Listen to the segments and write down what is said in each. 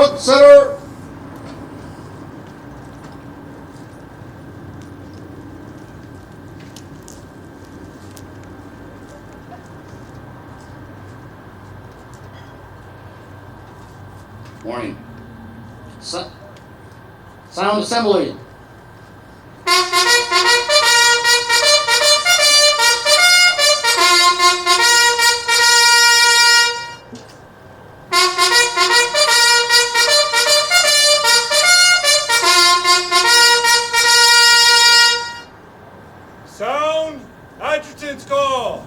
front center. Morning. Sound assembly. Sound, adjutant's call.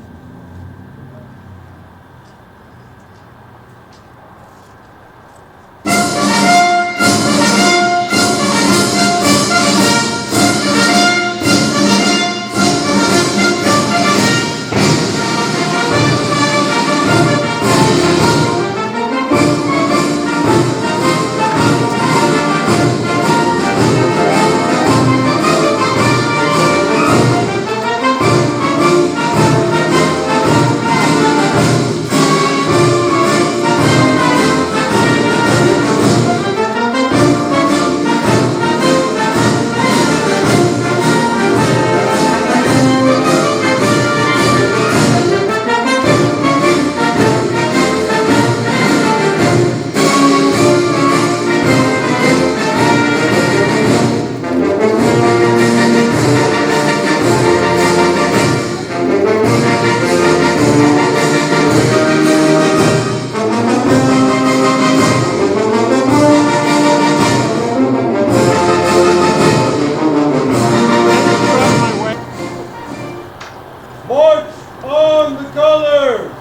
March on the colors!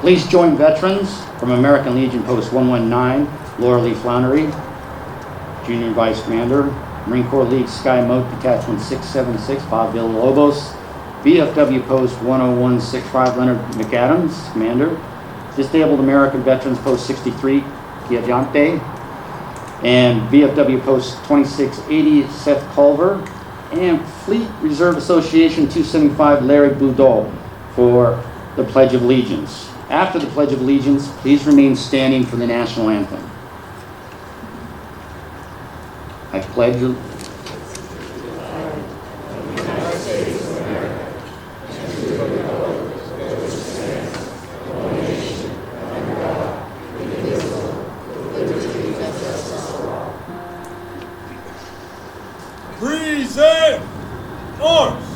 Please join veterans from American Legion Post 119, Laura Lee Flannery, Junior Vice Commander, Marine Corps League Sky Mote Detachment 676, Bob Villalobos, VFW Post 10165, Leonard McAdams, Commander, Disabled American Veterans Post 63, Giajante, and VFW Post 2680, Seth Culver, and Fleet Reserve Association 275, Larry Boudreau, for the Pledge of Allegiance. After the Pledge of Allegiance, please remain standing for the national anthem. I pledge Present arms!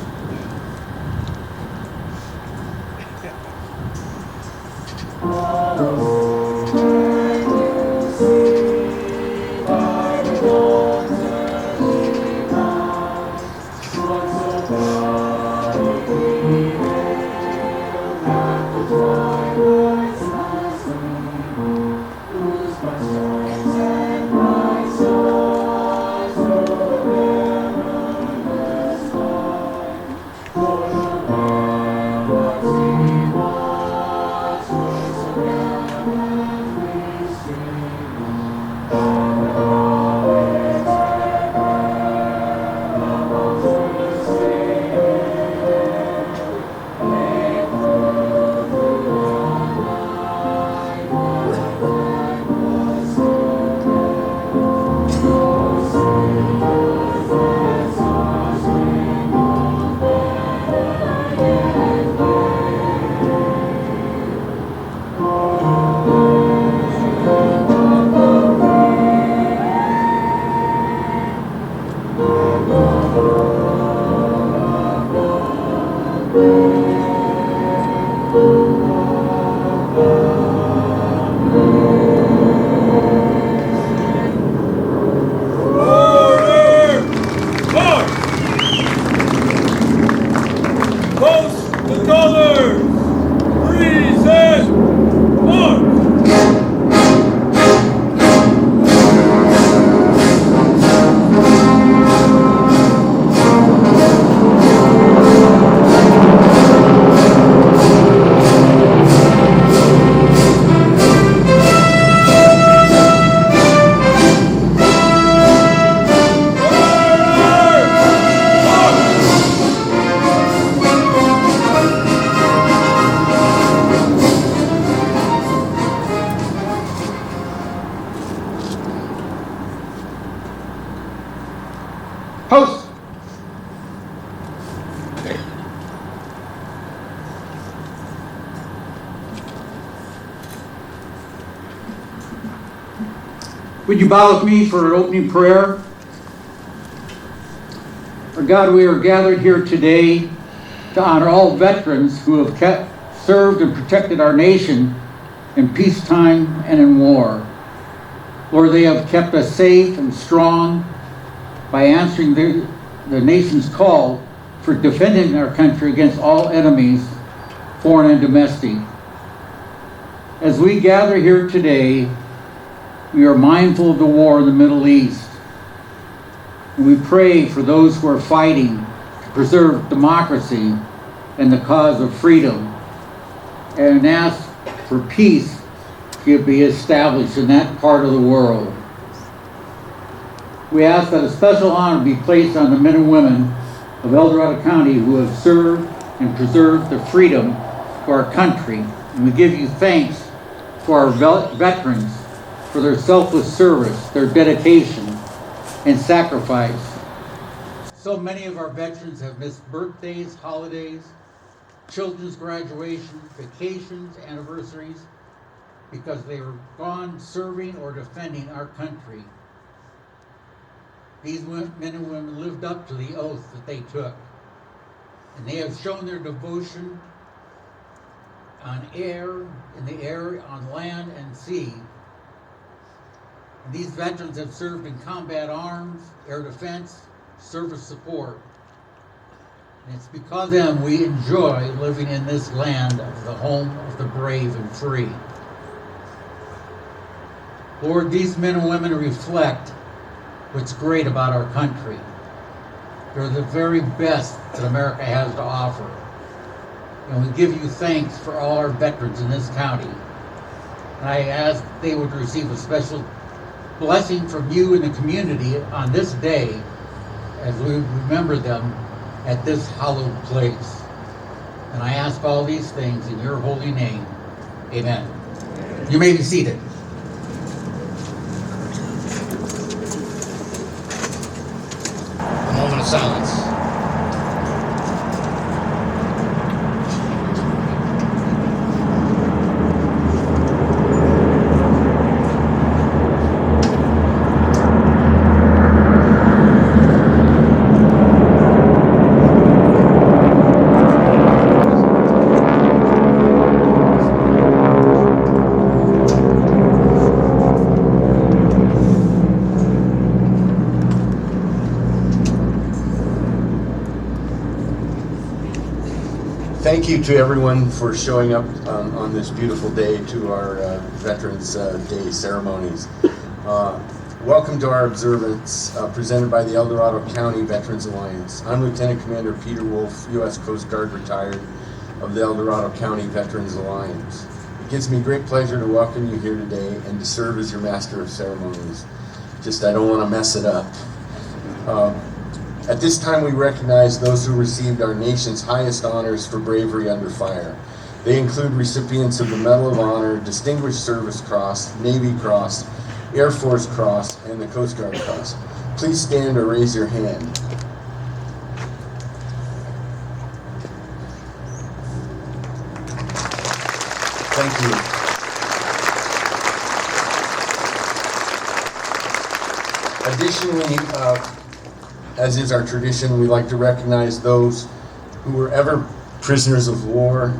Would you bow with me for an opening prayer? For God, we are gathered here today to honor all veterans who have served and protected our nation in peacetime and in war. Lord, they have kept us safe and strong by answering the nation's call for defending our country against all enemies, foreign and domestic. As we gather here today, we are mindful of the war in the Middle East. And we pray for those who are fighting to preserve democracy and the cause of freedom, and ask for peace to be established in that part of the world. We ask that a special honor be placed on the men and women of El Dorado County who have served and preserved the freedom to our country. And we give you thanks for our veterans for their selfless service, their dedication, and sacrifice. So many of our veterans have missed birthdays, holidays, children's graduation, vacations, anniversaries, because they were gone serving or defending our country. These men and women lived up to the oath that they took, and they have shown their devotion in the air, on land and sea. And these veterans have served in combat arms, air defense, service support. And it's because of them we enjoy living in this land of the home of the brave and free. Lord, these men and women reflect what's great about our country. They're the very best that America has to offer. And we give you thanks for all our veterans in this county. And I ask they would receive a special blessing from you and the community on this day as we remember them at this hallowed place. And I ask all these things in your holy name. Amen. You may be seated. A moment of silence. Thank you to everyone for showing up on this beautiful day to our Veterans Day ceremonies. Welcome to our observance presented by the El Dorado County Veterans Alliance. I'm Lieutenant Commander Peter Wolf, U.S. Coast Guard retired of the El Dorado County Veterans Alliance. It gives me great pleasure to welcome you here today and to serve as your Master of Ceremonies. Just I don't want to mess it up. At this time, we recognize those who received our nation's highest honors for bravery under fire. They include recipients of the Medal of Honor, Distinguished Service Cross, Navy Cross, Air Force Cross, and the Coast Guard Cross. Please stand or raise your hand. Thank you. Additionally, as is our tradition, we like to recognize those who were ever prisoners of war.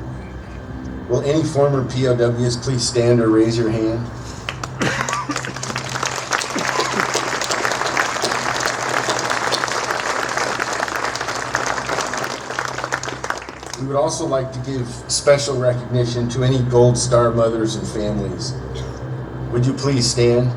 Will any former POWs please stand or raise your hand? We would also like to give special recognition to any Gold Star mothers and families. Would you please stand?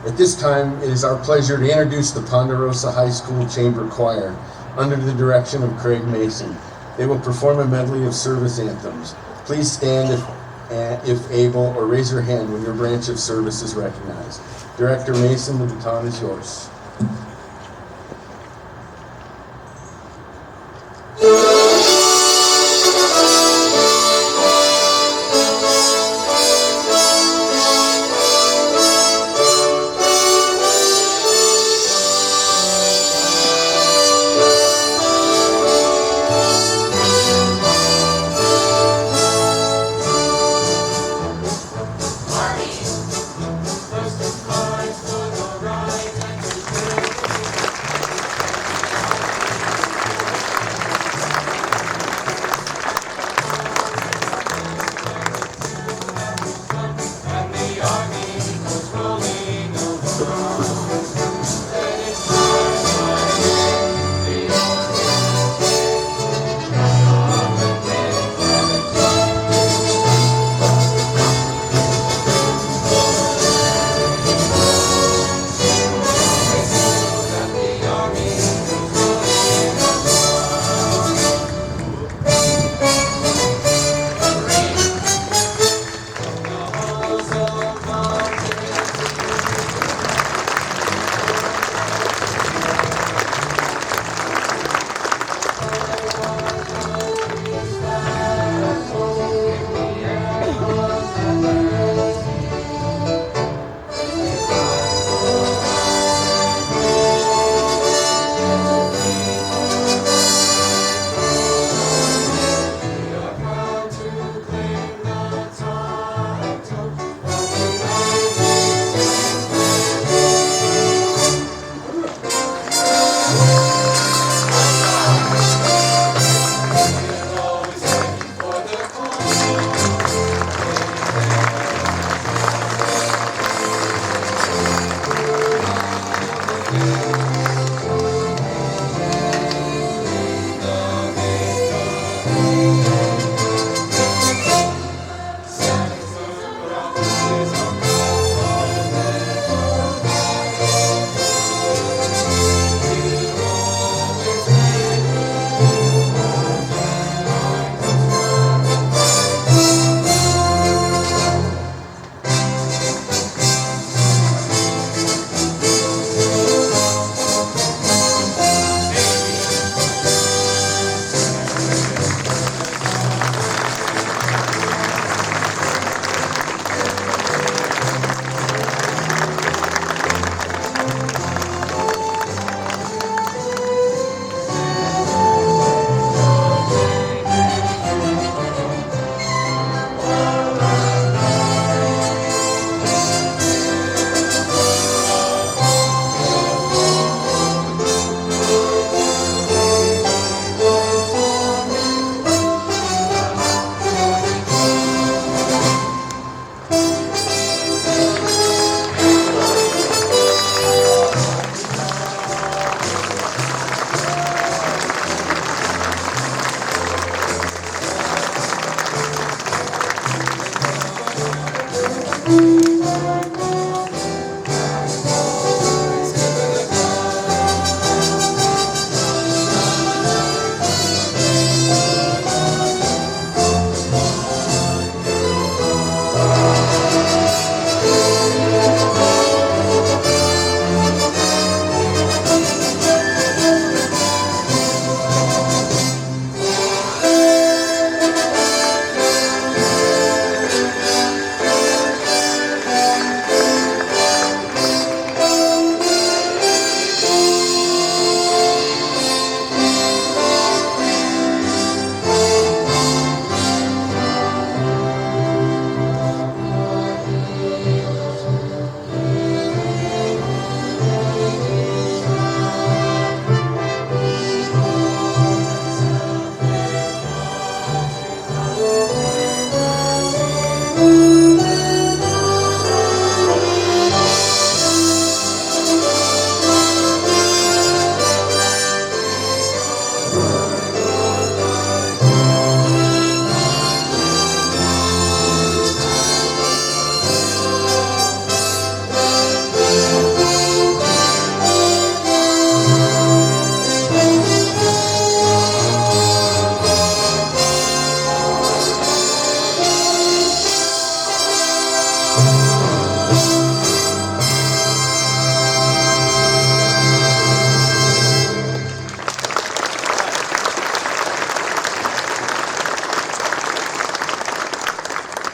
At this time, it is our pleasure to introduce the Ponderosa High School Chamber Choir under the direction of Craig Mason. They will perform a medley of service anthems. Please stand if able, or raise your hand when your branch of service is recognized. Director Mason, the baton is yours.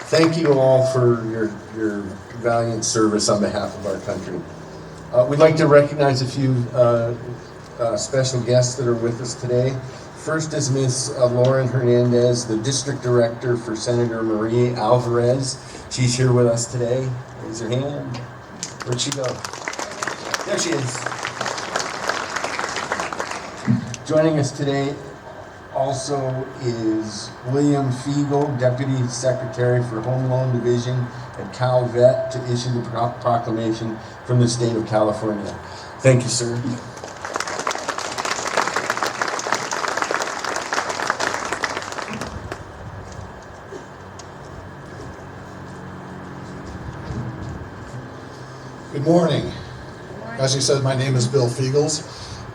Thank you all for your valiant service on behalf of our country. We'd like to recognize a few special guests that are with us today. First is Ms. Lauren Hernandez, the District Director for Senator Marie Alvarez. She's here with us today. Raise her hand. Where'd she go? There she is. Joining us today also is William Fiegel, Deputy Secretary for Home Loan Division at Cal Vet, to issue the proclamation from the state of California. Thank you, sir. Good morning. As you said, my name is Bill Fiegels.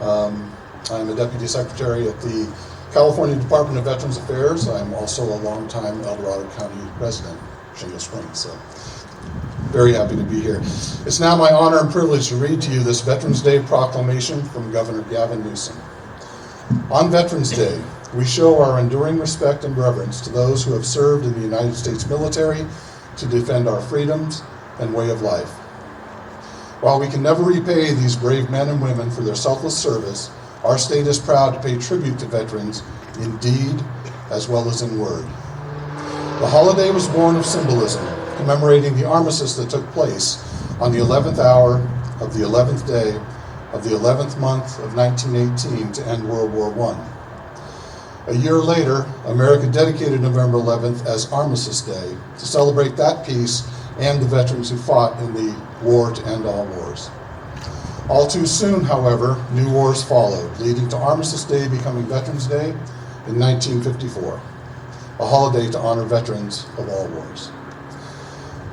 I'm a Deputy Secretary at the California Department of Veterans Affairs. I'm also a longtime El Dorado County resident, Shingle Springs, so very happy to be here. It's now my honor and privilege to read to you this Veterans Day proclamation from Governor Gavin Newsom. On Veterans Day, we show our enduring respect and reverence to those who have served in the United States military to defend our freedoms and way of life. While we can never repay these brave men and women for their selfless service, our state is proud to pay tribute to veterans in deed as well as in word. The holiday was born of symbolism, commemorating the armistice that took place on the 11th hour of the 11th day of the 11th month of 1918 to end World War I. A year later, America dedicated November 11th as Armistice Day to celebrate that peace and the veterans who fought in the war to end all wars. All too soon, however, new wars followed, leading to Armistice Day becoming Veterans Day in 1954, a holiday to honor veterans of all wars.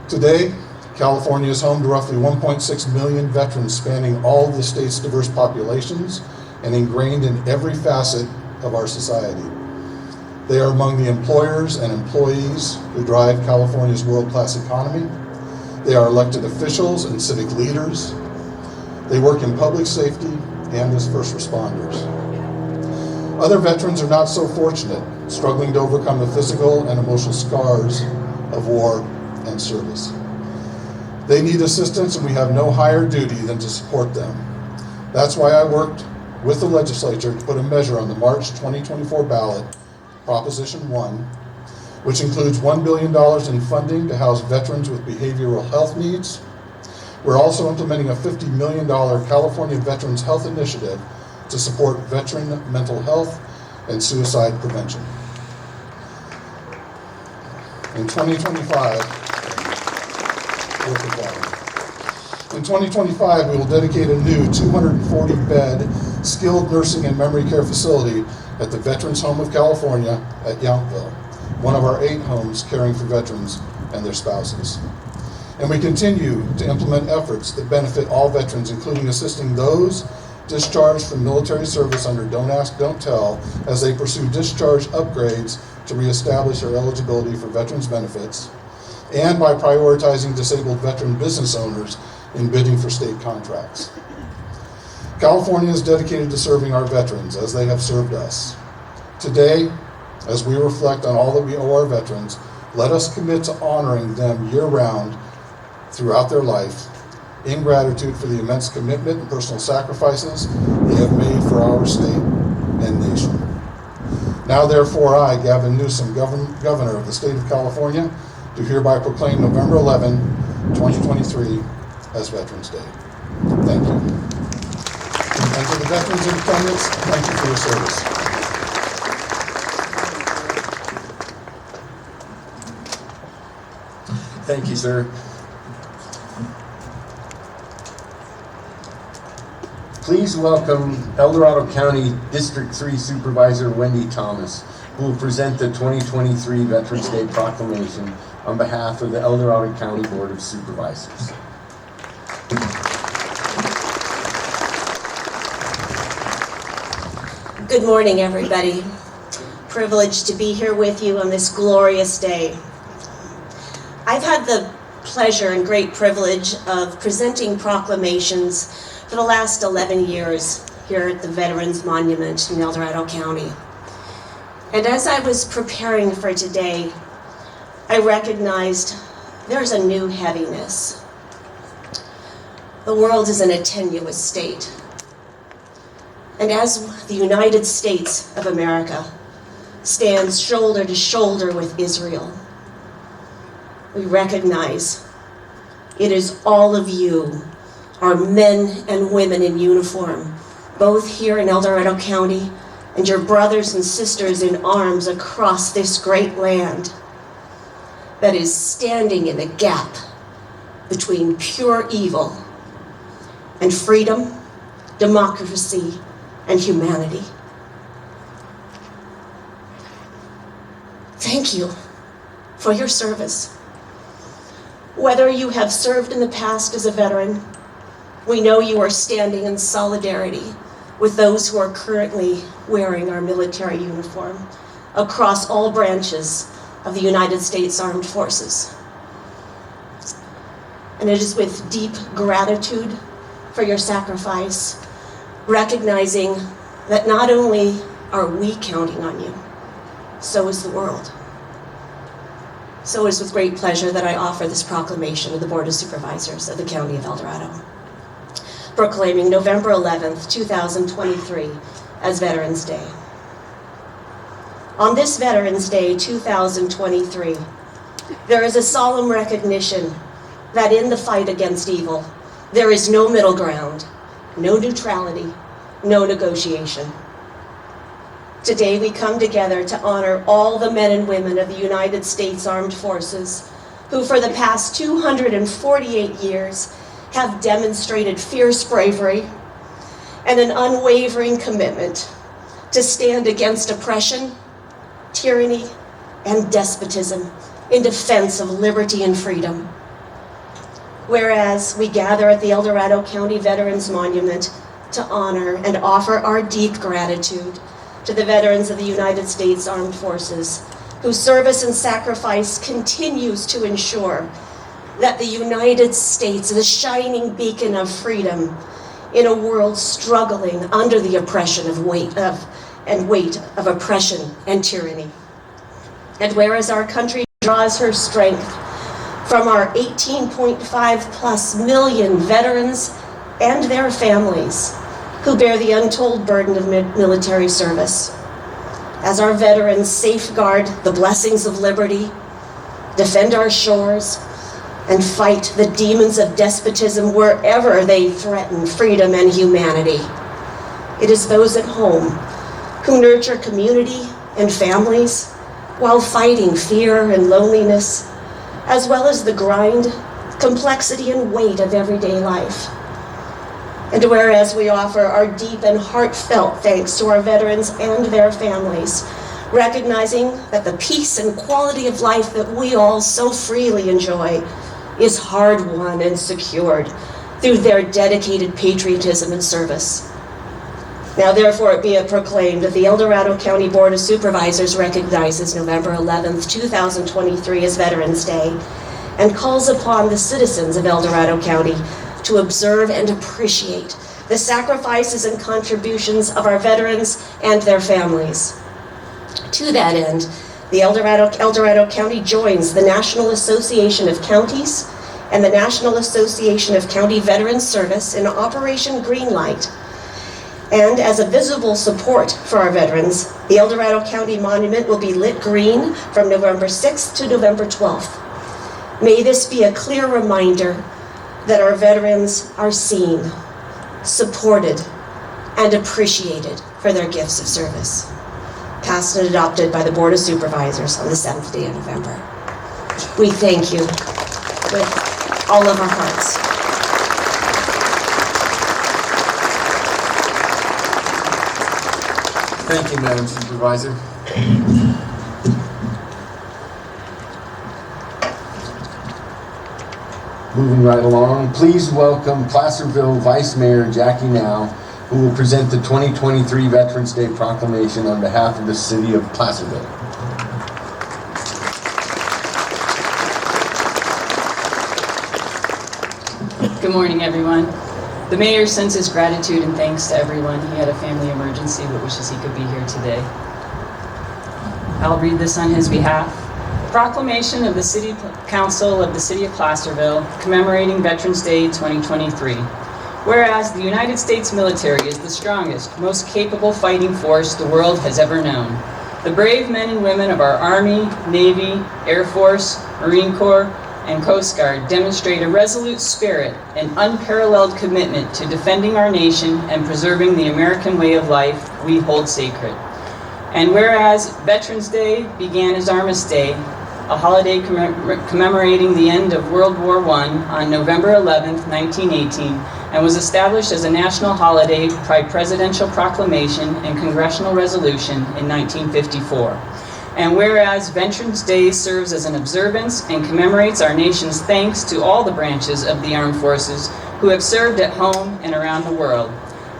Today, California is home to roughly 1.6 million veterans spanning all of the state's diverse populations and ingrained in every facet of our society. They are among the employers and employees who drive California's world-class economy. They are elected officials and civic leaders. They work in public safety and as first responders. Other veterans are not so fortunate, struggling to overcome the physical and emotional scars of war and service. They need assistance, and we have no higher duty than to support them. That's why I worked with the legislature to put a measure on the March 2024 ballot, Proposition 1, which includes $1 billion in funding to house veterans with behavioral health needs. We're also implementing a $50 million California Veterans Health Initiative to support veteran mental health and suicide prevention. In 2025, we will dedicate a new 240-bed skilled nursing and memory care facility at the Veterans Home of California at Yountville, one of our 8 homes caring for veterans and their spouses. And we continue to implement efforts that benefit all veterans, including assisting those discharged from military service under Don't Ask, Don't Tell, as they pursue discharge upgrades to reestablish their eligibility for veterans benefits, and by prioritizing disabled veteran business owners in bidding for state contracts. California is dedicated to serving our veterans as they have served us. Today, as we reflect on all that we owe our veterans, let us commit to honoring them year-round throughout their life, in gratitude for the immense commitment and personal sacrifices they have made for our state and nation. Now, therefore, I, Gavin Newsom, Governor of the State of California, do hereby proclaim November 11, 2023 as Veterans Day. Thank you. And to the veterans in attendance, thank you for your service. Thank you, sir. Please welcome El Dorado County District 3 Supervisor Wendy Thomas, who will present the 2023 Veterans Day Proclamation on behalf of the El Dorado County Board of Supervisors. Good morning, everybody. Privileged to be here with you on this glorious day. I've had the pleasure and great privilege of presenting proclamations for the last 11 years here at the Veterans Monument in El Dorado County. And as I was preparing for today, I recognized there's a new heaviness. The world is in a tenuous state. And as the United States of America stands shoulder to shoulder with Israel, we recognize it is all of you, our men and women in uniform, both here in El Dorado County and your brothers and sisters in arms across this great land, that is standing in the gap between pure evil and freedom, democracy, and humanity. Thank you for your service. Whether you have served in the past as a veteran, we know you are standing in solidarity with those who are currently wearing our military uniform across all branches of the United States Armed Forces. And it is with deep gratitude for your sacrifice, recognizing that not only are we counting on you, so is the world. So it is with great pleasure that I offer this proclamation of the Board of Supervisors of the County of El Dorado, proclaiming November 11th, 2023 as Veterans Day. On this Veterans Day 2023, there is a solemn recognition that in the fight against evil, there is no middle ground, no neutrality, no negotiation. Today we come together to honor all the men and women of the United States Armed Forces who for the past 248 years have demonstrated fierce bravery and an unwavering commitment to stand against oppression, tyranny, and despotism in defense of liberty and freedom. Whereas we gather at the El Dorado County Veterans Monument to honor and offer our deep gratitude to the veterans of the United States Armed Forces, whose service and sacrifice continues to ensure that the United States is a shining beacon of freedom in a world struggling under the oppression of weight of oppression and tyranny. And whereas our country draws her strength from our 18.5 plus million veterans and their families who bear the untold burden of military service, as our veterans safeguard the blessings of liberty, defend our shores, and fight the demons of despotism wherever they threaten freedom and humanity. It is those at home who nurture community and families while fighting fear and loneliness, as well as the grind, complexity, and weight of everyday life. And whereas we offer our deep and heartfelt thanks to our veterans and their families, recognizing that the peace and quality of life that we all so freely enjoy is hard-won and secured through their dedicated patriotism and service. Now therefore it be it proclaimed that the El Dorado County Board of Supervisors recognizes November 11th, 2023 as Veterans Day and calls upon the citizens of El Dorado County to observe and appreciate the sacrifices and contributions of our veterans and their families. To that end, the El Dorado County joins the National Association of Counties and the National Association of County Veterans Service in Operation Greenlight. And as a visible support for our veterans, the El Dorado County Monument will be lit green from November 6th to November 12th. May this be a clear reminder that our veterans are seen, supported, and appreciated for their gifts of service. Passed and adopted by the Board of Supervisors on the 7th day of November. We thank you with all of our hearts. Thank you, Madam Supervisor. Moving right along, please welcome Placerville Vice Mayor Jackie Now, who will present the 2023 Veterans Day Proclamation on behalf of the City of Placerville. Good morning, everyone. The mayor sends his gratitude and thanks to everyone. He had a family emergency but wishes he could be here today. I'll read this on his behalf. Proclamation of the City Council of the City of Placerville commemorating Veterans Day 2023. Whereas the United States military is the strongest, most capable fighting force the world has ever known. The brave men and women of our Army, Navy, Air Force, Marine Corps, and Coast Guard demonstrate a resolute spirit and unparalleled commitment to defending our nation and preserving the American way of life we hold sacred. And whereas Veterans Day began as Armistice Day, a holiday commemorating the end of World War I on November 11, 1918, and was established as a national holiday by presidential proclamation and congressional resolution in 1954. And whereas Veterans Day serves as an observance and commemorates our nation's thanks to all the branches of the armed forces who have served at home and around the world.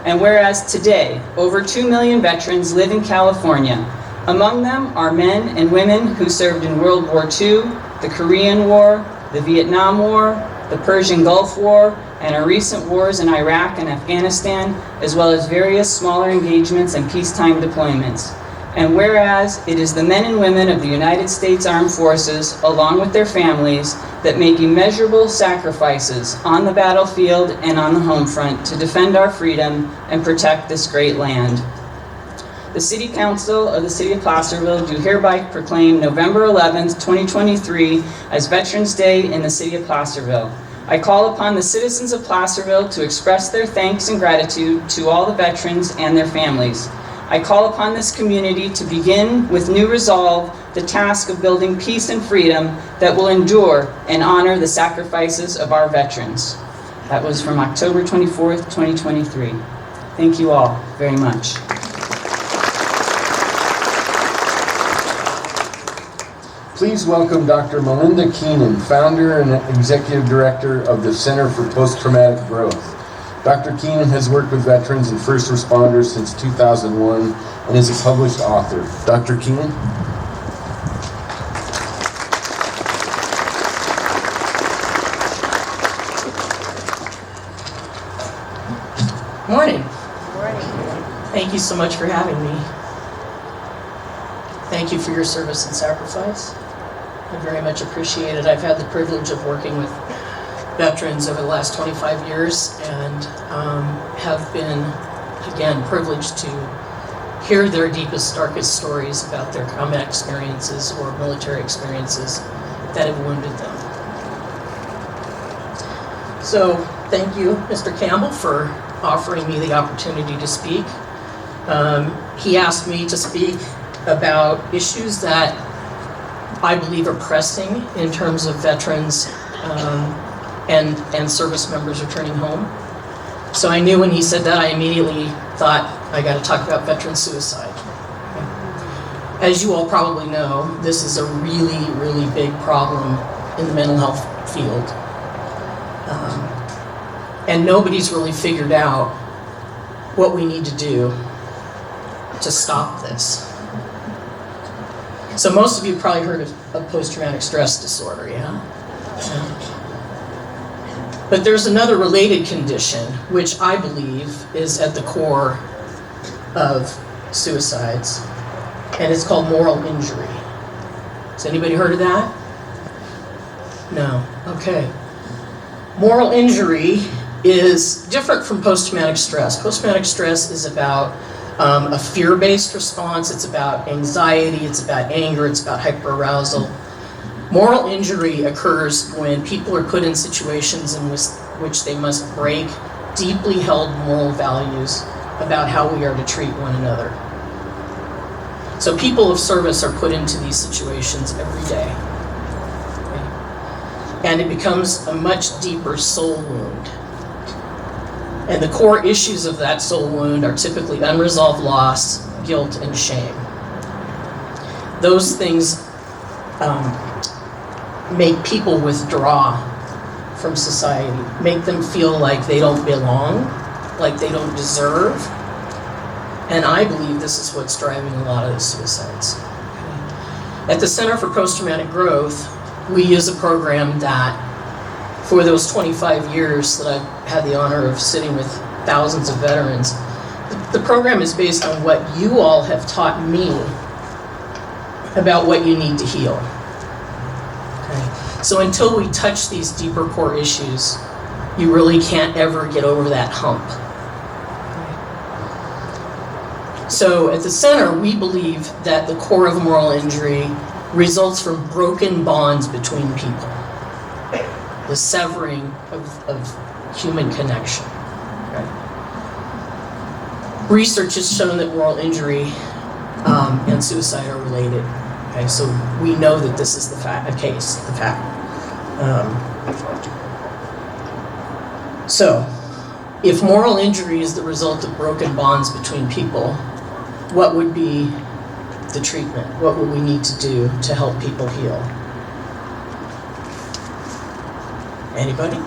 And whereas today, over 2 million veterans live in California. Among them are men and women who served in World War II, the Korean War, the Vietnam War, the Persian Gulf War, and our recent wars in Iraq and Afghanistan, as well as various smaller engagements and peacetime deployments. And whereas it is the men and women of the United States Armed Forces, along with their families, that make immeasurable sacrifices on the battlefield and on the home front to defend our freedom and protect this great land. The City Council of the City of Placerville do hereby proclaim November 11th, 2023 as Veterans Day in the City of Placerville. I call upon the citizens of Placerville to express their thanks and gratitude to all the veterans and their families. I call upon this community to begin with new resolve the task of building peace and freedom that will endure and honor the sacrifices of our veterans. That was from October 24th, 2023. Thank you all very much. Please welcome Dr. Melinda Keenan, founder and executive director of the Center for Post-Traumatic Growth. Dr. Keenan has worked with veterans and first responders since 2001 and is a published author. Dr. Keenan? Morning. Thank you so much for having me. Thank you for your service and sacrifice. I very much appreciate it. I've had the privilege of working with veterans over the last 25 years and have been, again, privileged to hear their deepest, darkest stories about their combat experiences or military experiences that have wounded them. So thank you, Mr. Campbell, for offering me the opportunity to speak. He asked me to speak about issues that I believe are pressing in terms of veterans and service members returning home. So I knew when he said that, I immediately thought, I got to talk about veteran suicide. As you all probably know, this is a really, really big problem in the mental health field. And nobody's really figured out what we need to do to stop this. So most of you probably heard of post-traumatic stress disorder, yeah? But there's another related condition, which I believe is at the core of suicides, and it's called moral injury. Has anybody heard of that? No, okay. Moral injury is different from post-traumatic stress. Post-traumatic stress is about a fear-based response, it's about anxiety, it's about anger, it's about hyperarousal. Moral injury occurs when people are put in situations in which they must break deeply held moral values about how we are to treat one another. So people of service are put into these situations every day. And it becomes a much deeper soul wound. And the core issues of that soul wound are typically unresolved loss, guilt, and shame. Those things make people withdraw from society, make them feel like they don't belong, like they don't deserve. And I believe this is what's driving a lot of the suicides. At the Center for Post-Traumatic Growth, we use a program that, for those 25 years that I've had the honor of sitting with thousands of veterans, the program is based on what you all have taught me about what you need to heal. Okay? So until we touch these deeper core issues, you really can't ever get over that hump. So at the center, we believe that the core of moral injury results from broken bonds between people, the severing of human connection. Okay? Research has shown that moral injury and suicide are related. Okay, so we know that this is the fact. So, if moral injury is the result of broken bonds between people, what would be the treatment? What would we need to do to help people heal? Anybody?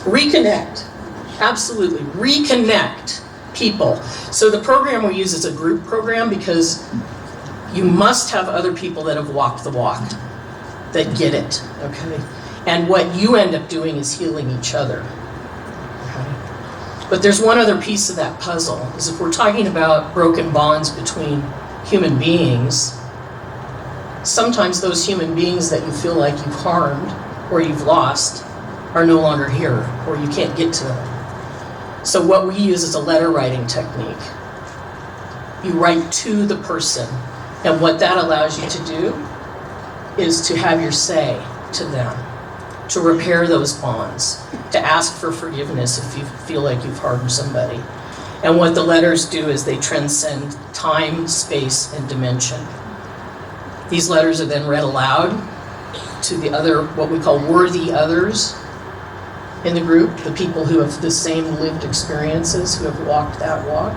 Reconnect. Absolutely. Reconnect people. So the program we use is a group program because you must have other people that have walked the walk, that get it, okay? And what you end up doing is healing each other. But there's one other piece of that puzzle, is if we're talking about broken bonds between human beings, sometimes those human beings that you feel like you've harmed or you've lost are no longer here, or you can't get to them. So what we use is a letter writing technique. You write to the person, and what that allows you to do is to have your say to them, to repair those bonds, to ask for forgiveness if you feel like you've harmed somebody. And what the letters do is they transcend time, space, and dimension. These letters are then read aloud to the other, what we call worthy others in the group, the people who have the same lived experiences, who have walked that walk.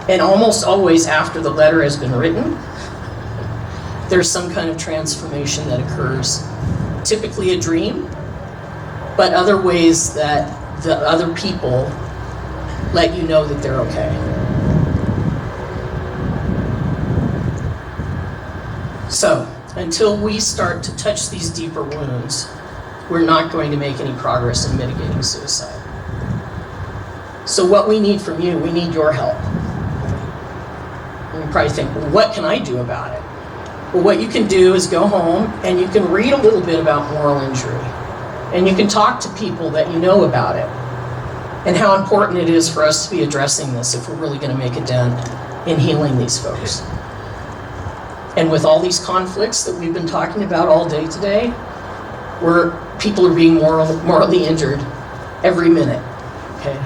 And almost always after the letter has been written, there's some kind of transformation that occurs. Typically a dream, but other ways that the other people let you know that they're okay. So, until we start to touch these deeper wounds, we're not going to make any progress in mitigating suicide. So what we need from you, we need your help. And you probably think, well, what can I do about it? Well, what you can do is go home and you can read a little bit about moral injury. And you can talk to people that you know about it. And how important it is for us to be addressing this if we're really going to make a dent in healing these folks. And with all these conflicts that we've been talking about all day today, where people are being morally injured every minute, okay?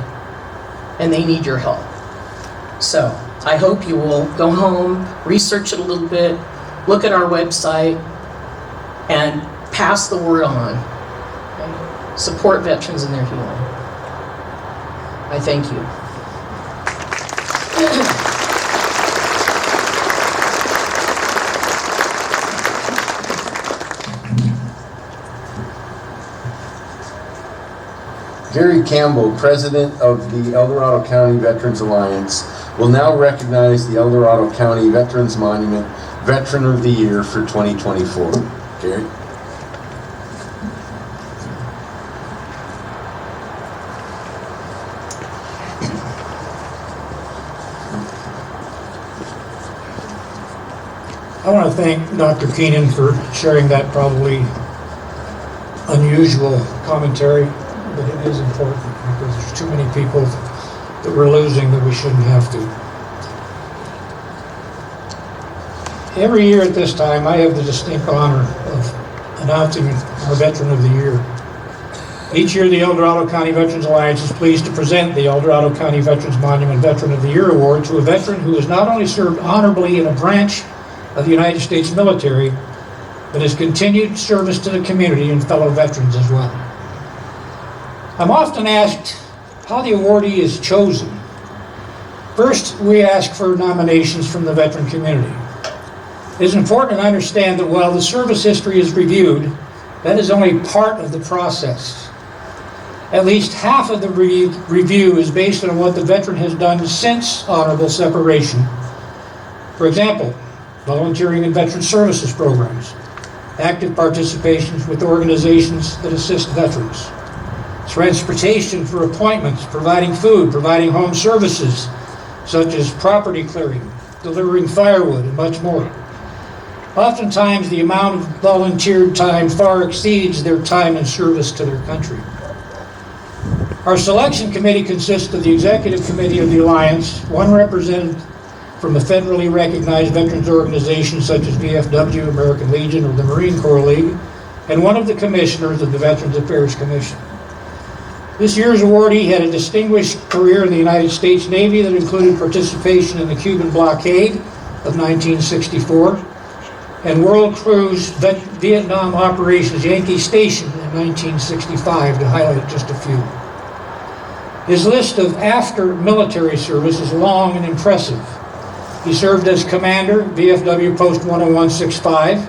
And they need your help. So I hope you will go home, research it a little bit, look at our website, and pass the word on. Okay? Support veterans in their healing. I thank you. Gary Campbell, President of the El Dorado County Veterans Alliance, will now recognize the El Dorado County Veterans Monument Veteran of the Year for 2024. Gary? I want to thank Dr. Keenan for sharing that probably unusual commentary, but it is important because there's too many people that we're losing that we shouldn't have to. Every year at this time, I have the distinct honor of announcing our Veteran of the Year. Each year, the El Dorado County Veterans Alliance is pleased to present the El Dorado County Veterans Monument Veteran of the Year Award to a veteran who has not only served honorably in a branch of the United States military, but has continued service to the community and fellow veterans as well. I'm often asked how the awardee is chosen. First, we ask for nominations from the veteran community. It is important to understand that while the service history is reviewed, that is only part of the process. At least half of the review is based on what the veteran has done since honorable separation. For example, volunteering in veteran services programs, active participations with organizations that assist veterans, transportation for appointments, providing food, providing home services, such as property clearing, delivering firewood, and much more. Oftentimes, the amount of volunteered time far exceeds their time in service to their country. Our selection committee consists of the executive committee of the Alliance, one representative from a federally recognized veterans organization such as VFW, American Legion, or the Marine Corps League, and one of the commissioners of the Veterans Affairs Commission. This year's awardee had a distinguished career in the United States Navy that included participation in the Cuban blockade of 1964 and World Cruise Vietnam Operations Yankee Station in 1965, to highlight just a few. His list of after-military service is long and impressive. He served as Commander, VFW Post 10165,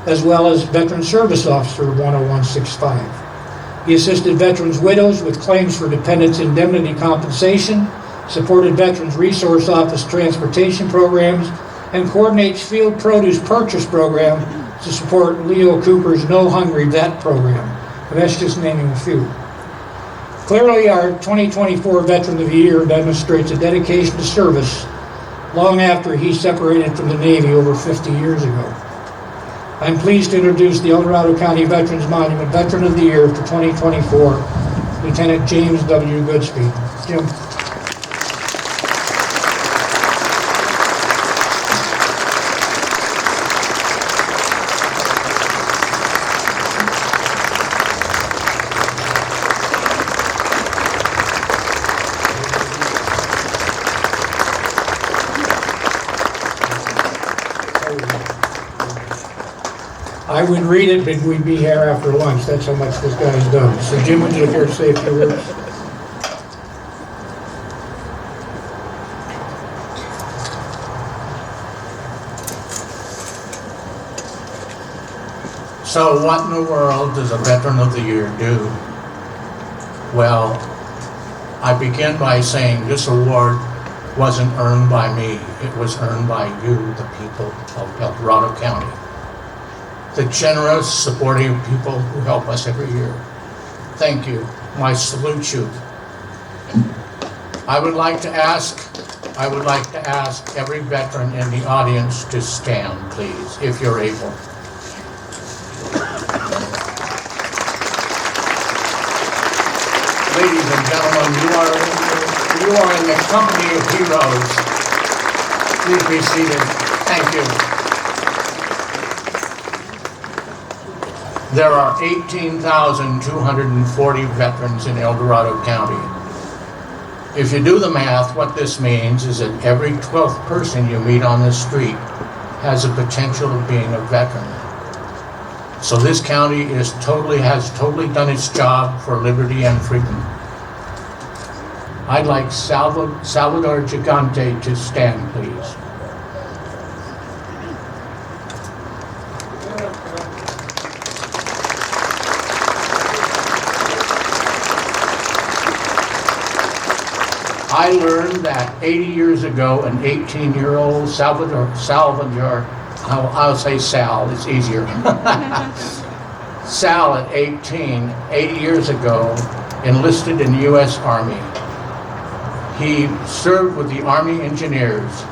as well as Veteran Service Officer 10165. He assisted veterans' widows with claims for dependents' indemnity compensation, supported Veterans Resource Office transportation programs, and coordinates field produce purchase program to support Leo Cooper's No Hungry Vet program. And that's just naming a few. Clearly, our 2024 Veteran of the Year demonstrates a dedication to service long after he separated from the Navy over 50 years ago. I'm pleased to introduce the El Dorado County Veterans Monument Veteran of the Year for 2024, Lieutenant James W. Goodspeed. Jim. I would read it, but we'd be here after lunch. That's how much this guy's done. So Jim, would you care to say a few words? So what in the world does a Veteran of the Year do? Well, I begin by saying this award wasn't earned by me. It was earned by you, the people of El Dorado County. The generous, supportive people who help us every year. Thank you. I salute you. I would like to ask every veteran in the audience to stand, please, if you're able. Ladies and gentlemen, you are in the company of heroes. Please be seated. Thank you. There are 18,240 veterans in El Dorado County. If you do the math, what this means is that every 12th person you meet on the street has a potential of being a veteran. So this county has totally done its job for liberty and freedom. I'd like Salvador Gigante to stand, please. I learned that 80 years ago, an 18-year-old Salvador, I'll say Sal, it's easier. Sal at 18, 80 years ago, enlisted in the U.S. Army. He served with the Army Engineers.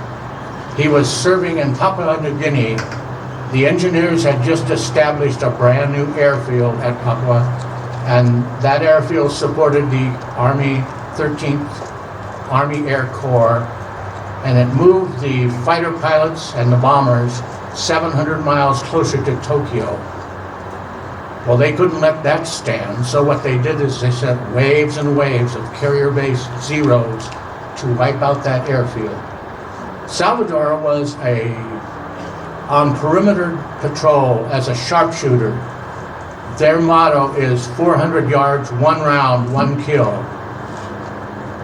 He was serving in Papua New Guinea. The engineers had just established a brand new airfield at Papua, and that airfield supported the Army 13th Army Air Corps, and it moved the fighter pilots and the bombers 700 miles closer to Tokyo. Well, they couldn't let that stand, so what they did is they sent waves and waves of carrier-based Zeros to wipe out that airfield. Salvador was on perimeter patrol as a sharpshooter. Their motto is 400 yards, 1 round, 1 kill.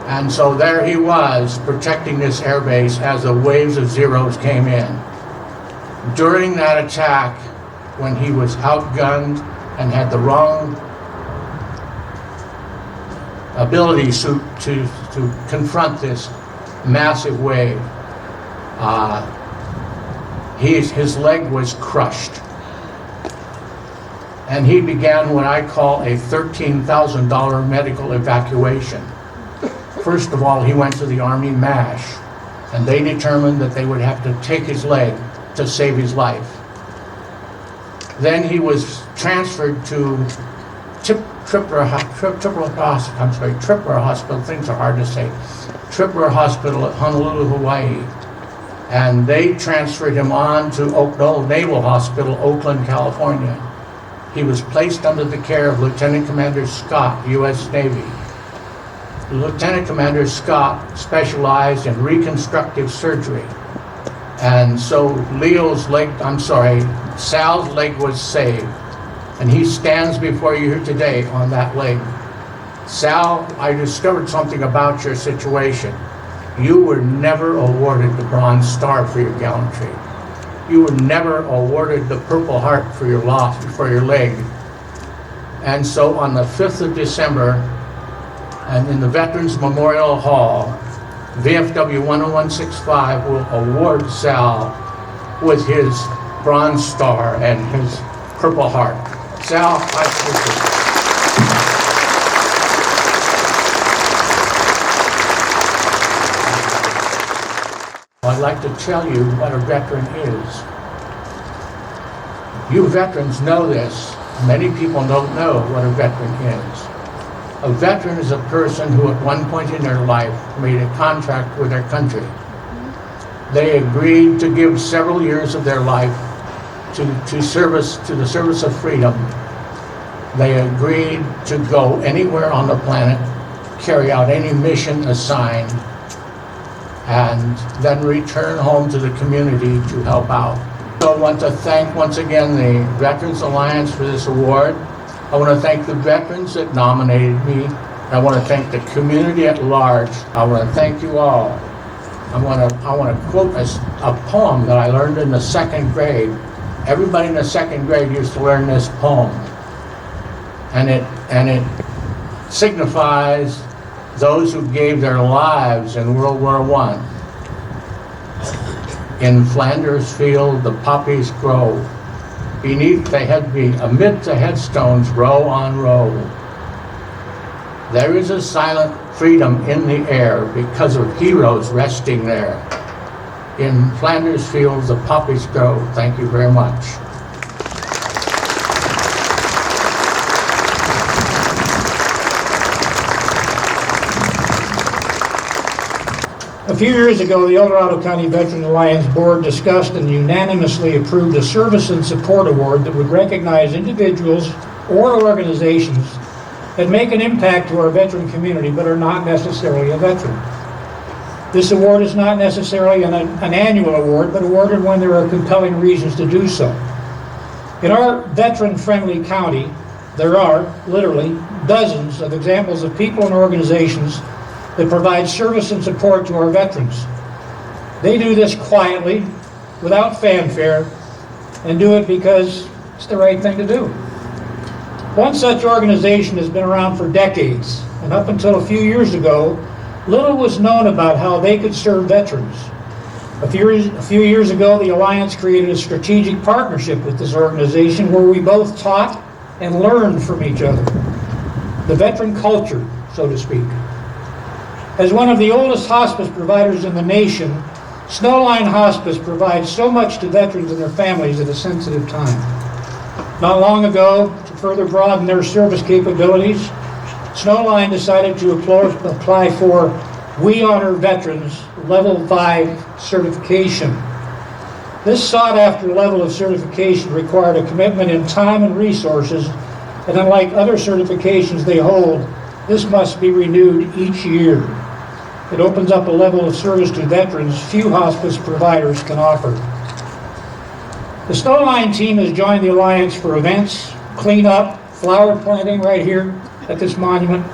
And so there he was, protecting this airbase as the waves of Zeros came in. During that attack, when he was outgunned and had the wrong ability to confront this massive wave, his leg was crushed. And he began what I call a $13,000 medical evacuation. First of all, he went to the Army MASH, and they determined that they would have to take his leg to save his life. Then he was transferred to Tripura Hospital, things are hard to say, Tripura Hospital at Honolulu, Hawaii. And they transferred him on to Old Naval Hospital, Oakland, California. He was placed under the care of Lieutenant Commander Scott, U.S. Navy. Lieutenant Commander Scott specialized in reconstructive surgery. And so Sal's leg was saved. And he stands before you here today on that leg. Sal, I discovered something about your situation. You were never awarded the Bronze Star for your gallantry. You were never awarded the Purple Heart for your leg. And so on the 5th of December, and in the Veterans Memorial Hall, VFW 10165 will award Sal with his Bronze Star and his Purple Heart. Sal, I appreciate it. I'd like to tell you what a veteran is. You veterans know this. Many people don't know what a veteran is. A veteran is a person who at one point in their life made a contract with their country. They agreed to give several years of their life to the service of freedom. They agreed to go anywhere on the planet, carry out any mission assigned, and then return home to the community to help out. So I want to thank once again the Veterans Alliance for this award. I want to thank the veterans that nominated me. I want to thank the community at large. I want to thank you all. I want to quote a poem that I learned in the 2nd grade. Everybody in the 2nd grade used to learn this poem. And it signifies those who gave their lives in World War I. In Flanders Field, the poppies grow. Amid the headstones, row on row. There is a silent freedom in the air because of heroes resting there. In Flanders Field, the poppies grow. Thank you very much. A few years ago, the El Dorado County Veteran Alliance Board discussed and unanimously approved a Service and Support Award that would recognize individuals or organizations that make an impact to our veteran community but are not necessarily a veteran. This award is not necessarily an annual award, but awarded when there are compelling reasons to do so. In our veteran-friendly county, there are literally dozens of examples of people and organizations that provide service and support to our veterans. They do this quietly, without fanfare, and do it because it's the right thing to do. One such organization has been around for decades, and up until a few years ago, little was known about how they could serve veterans. A few years ago, the Alliance created a strategic partnership with this organization where we both taught and learned from each other. The veteran culture, so to speak. As one of the oldest hospice providers in the nation, Snowline Hospice provides so much to veterans and their families at a sensitive time. Not long ago, to further broaden their service capabilities, Snowline decided to apply for We Honor Veterans Level 5 certification. This sought-after level of certification required a commitment in time and resources, and unlike other certifications they hold, this must be renewed each year. It opens up a level of service to veterans few hospice providers can offer. The Snowline team has joined the Alliance for events, cleanup, flower planting right here at this monument,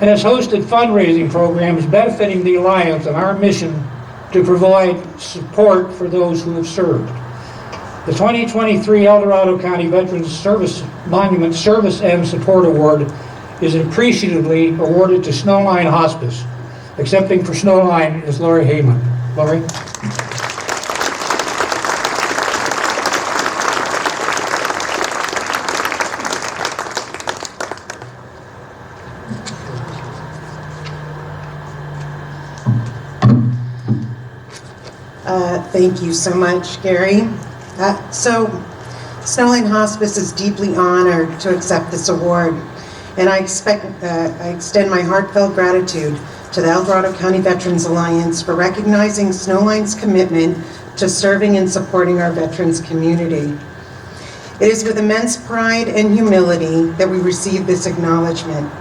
and has hosted fundraising programs benefiting the Alliance and our mission to provide support for those who have served. The 2023 El Dorado County Veterans Service Monument Service and Support Award is appreciatively awarded to Snowline Hospice. Accepting for Snowline is Lori Heyman. Lori? Thank you so much, Gary. Snowline Hospice is deeply honored to accept this award, and I extend my heartfelt gratitude to the El Dorado County Veterans Alliance for recognizing Snowline's commitment to serving and supporting our veterans community. It is with immense pride and humility that we receive this acknowledgement,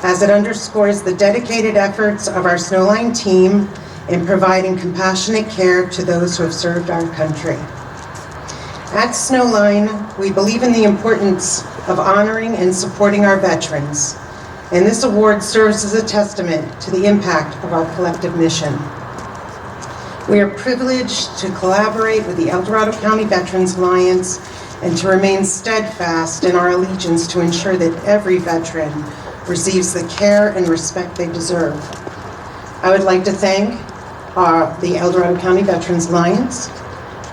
as it underscores the dedicated efforts of our Snowline team in providing compassionate care to those who have served our country. At Snowline, we believe in the importance of honoring and supporting our veterans, and this award serves as a testament to the impact of our collective mission. We are privileged to collaborate with the El Dorado County Veterans Alliance and to remain steadfast in our allegiance to ensure that every veteran receives the care and respect they deserve. I would like to thank the El Dorado County Veterans Alliance.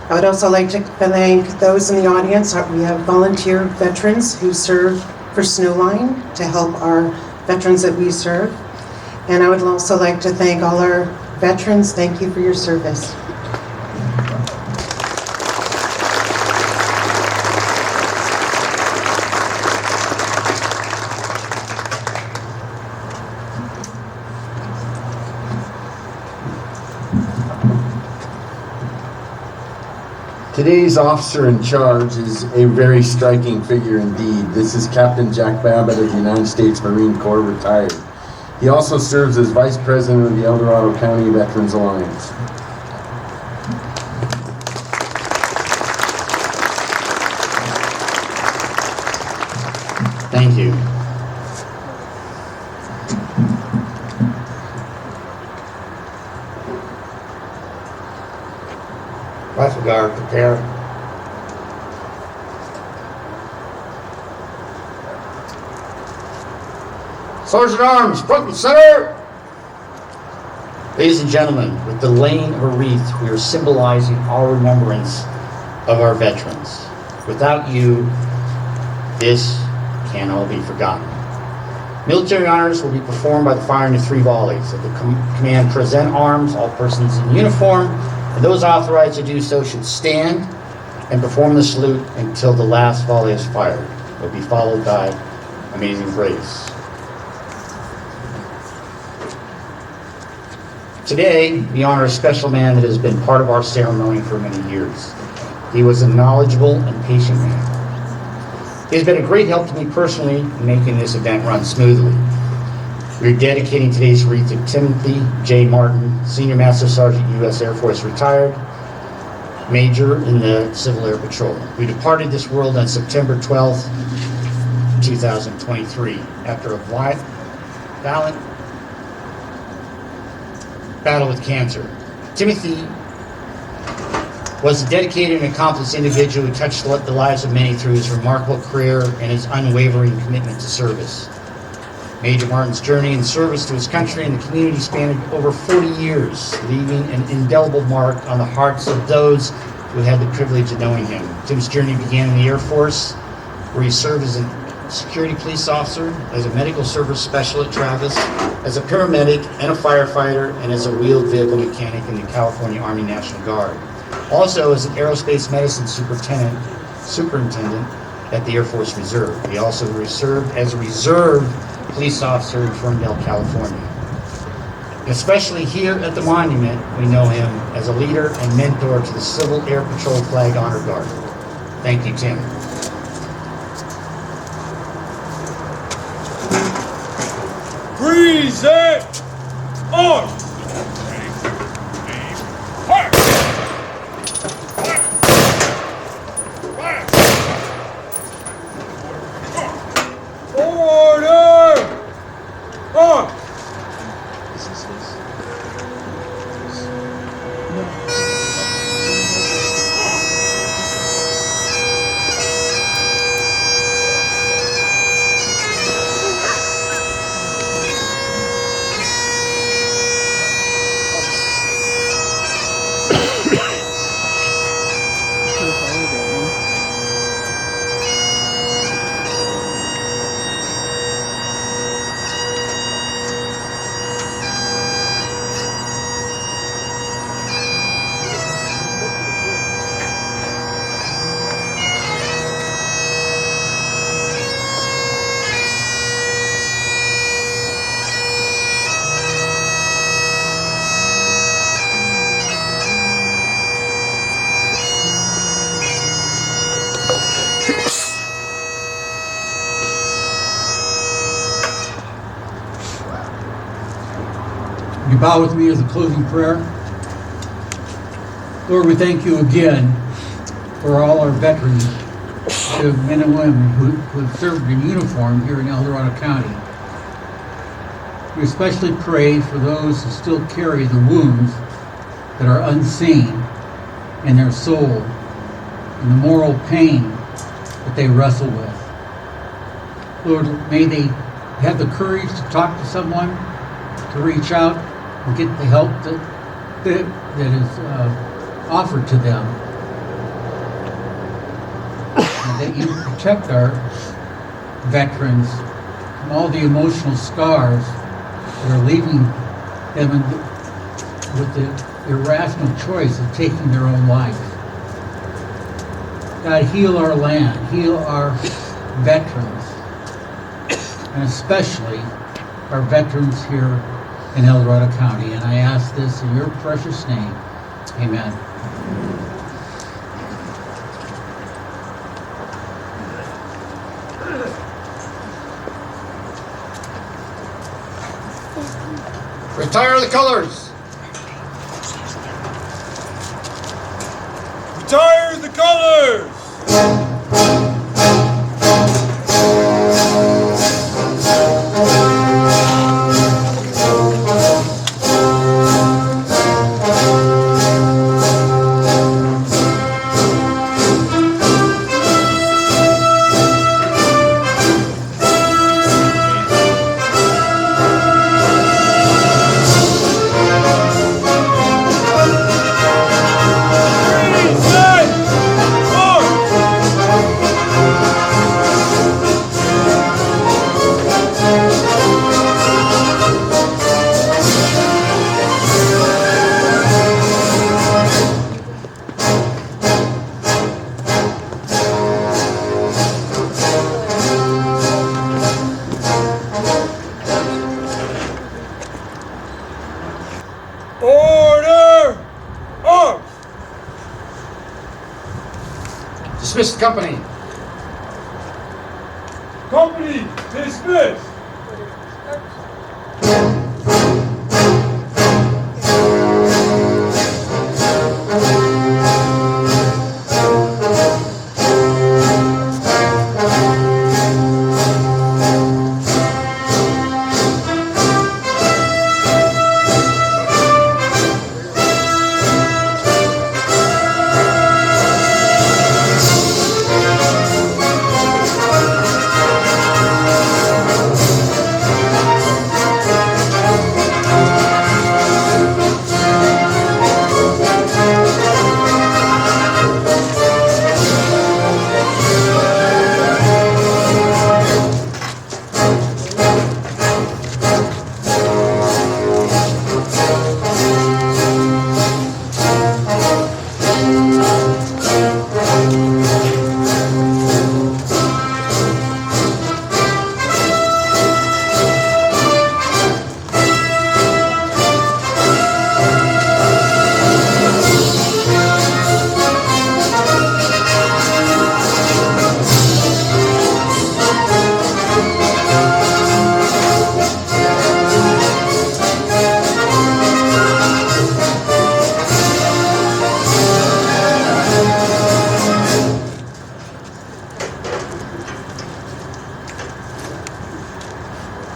I would also like to thank those in the audience. We have volunteer veterans who serve for Snowline to help our veterans that we serve. And I would also like to thank all our veterans. Thank you for your service. Today's officer in charge is a very striking figure indeed. This is Captain Jack Babbitt of the United States Marine Corps, retired. He also serves as Vice President of the El Dorado County Veterans Alliance. Thank you. Rifle guard, prepare. Sergeant Arms, front and center! Ladies and gentlemen, with the laying of a wreath, we are symbolizing our remembrance of our veterans. Without you, this can all be forgotten. Military honors will be performed by the firing of 3 volleys. At the command, present arms, all persons in uniform and those authorized to do so should stand and perform the salute until the last volley is fired. It will be followed by Amazing Grace. Today, we honor a special man that has been part of our ceremony for many years. He was a knowledgeable and patient man. He has been a great help to me personally in making this event run smoothly. We are dedicating today's wreath to Timothy J. Martin, Senior Master Sergeant, U.S. Air Force, retired, Major in the Civil Air Patrol, who departed this world on September 12th, 2023, after a valiant battle with cancer. Timothy was a dedicated and accomplished individual who touched the lives of many through his remarkable career and his unwavering commitment to service. Major Martin's journey in service to his country and the community spanned over 40 years, leaving an indelible mark on the hearts of those who had the privilege of knowing him. Tim's journey began in the Air Force, where he served as a security police officer, as a medical service specialist at Travis, as a paramedic and a firefighter, and as a wheeled vehicle mechanic in the California Army National Guard. Also as an aerospace medicine superintendent at the Air Force Reserve. He also served as a reserve police officer in Ferndale, California. Especially here at the monument, we know him as a leader and mentor to the Civil Air Patrol Flag Honor Guard. Thank you, Tim. Present arms. Fire. Order. Arms. You bow with me as a closing prayer. Lord, we thank you again for all our veterans, the men and women who have served in uniform here in El Dorado County. We especially pray for those who still carry the wounds that are unseen in their soul and the moral pain that they wrestle with. Lord, may they have the courage to talk to someone, to reach out and get the help that is offered to them. And that you protect our veterans from all the emotional scars that are leaving them with the irrational choice of taking their own life. God, heal our land, heal our veterans, and especially our veterans here in El Dorado County. And I ask this in your precious name. Amen. Retire the colors. Retire the colors. Order! Arms! Dismiss the company. Company dismissed!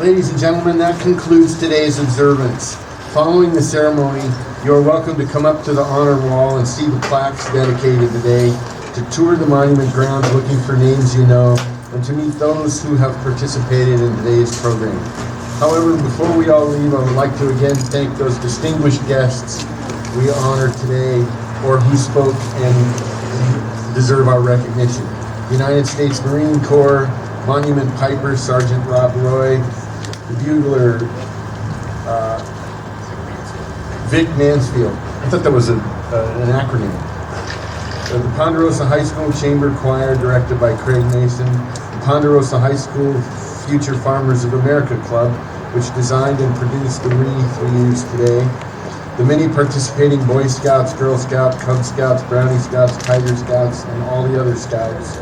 Ladies and gentlemen, that concludes today's observance. Following the ceremony, you are welcome to come up to the honor wall and see the plaques dedicated today, to tour the monument grounds looking for names you know, and to meet those who have participated in today's program. However, before we all leave, I would like to again thank those distinguished guests we honor today, or who spoke and deserve our recognition. United States Marine Corps Monument Piper Sergeant Rob Roy, the bugler Vic Mansfield. I thought that was an acronym. The Ponderosa High School Chamber Choir, directed by Craig Mason. The Ponderosa High School Future Farmers of America Club, which designed and produced the wreath we use today. The many participating Boy Scouts, Girl Scouts, Cub Scouts, Brownie Scouts, Tiger Scouts, and all the other Scouts,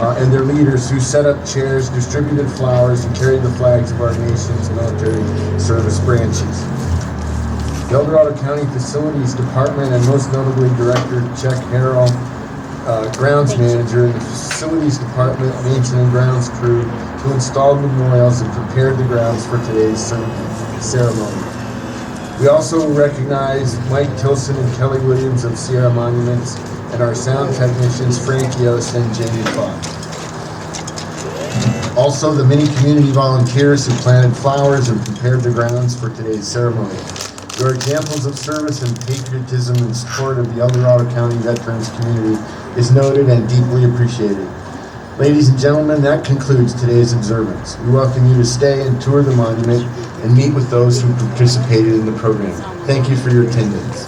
and their leaders who set up chairs, distributed flowers, and carried the flags of our nation's military service branches. The El Dorado County Facilities Department, and most notably Director Chuck Harrell, Grounds Manager, and the Facilities Department Maintenance and Grounds crew who installed memorials and prepared the grounds for today's ceremony. We also recognize Mike Tilson and Kelly Williams of Sierra Monuments, and our sound technicians Frank Yost and Jamie Fox. Also, the many community volunteers who planted flowers and prepared the grounds for today's ceremony. Your examples of service and patriotism in support of the El Dorado County veterans community is noted and deeply appreciated. Ladies and gentlemen, that concludes today's observance. We welcome you to stay and tour the monument and meet with those who participated in the program. Thank you for your attendance.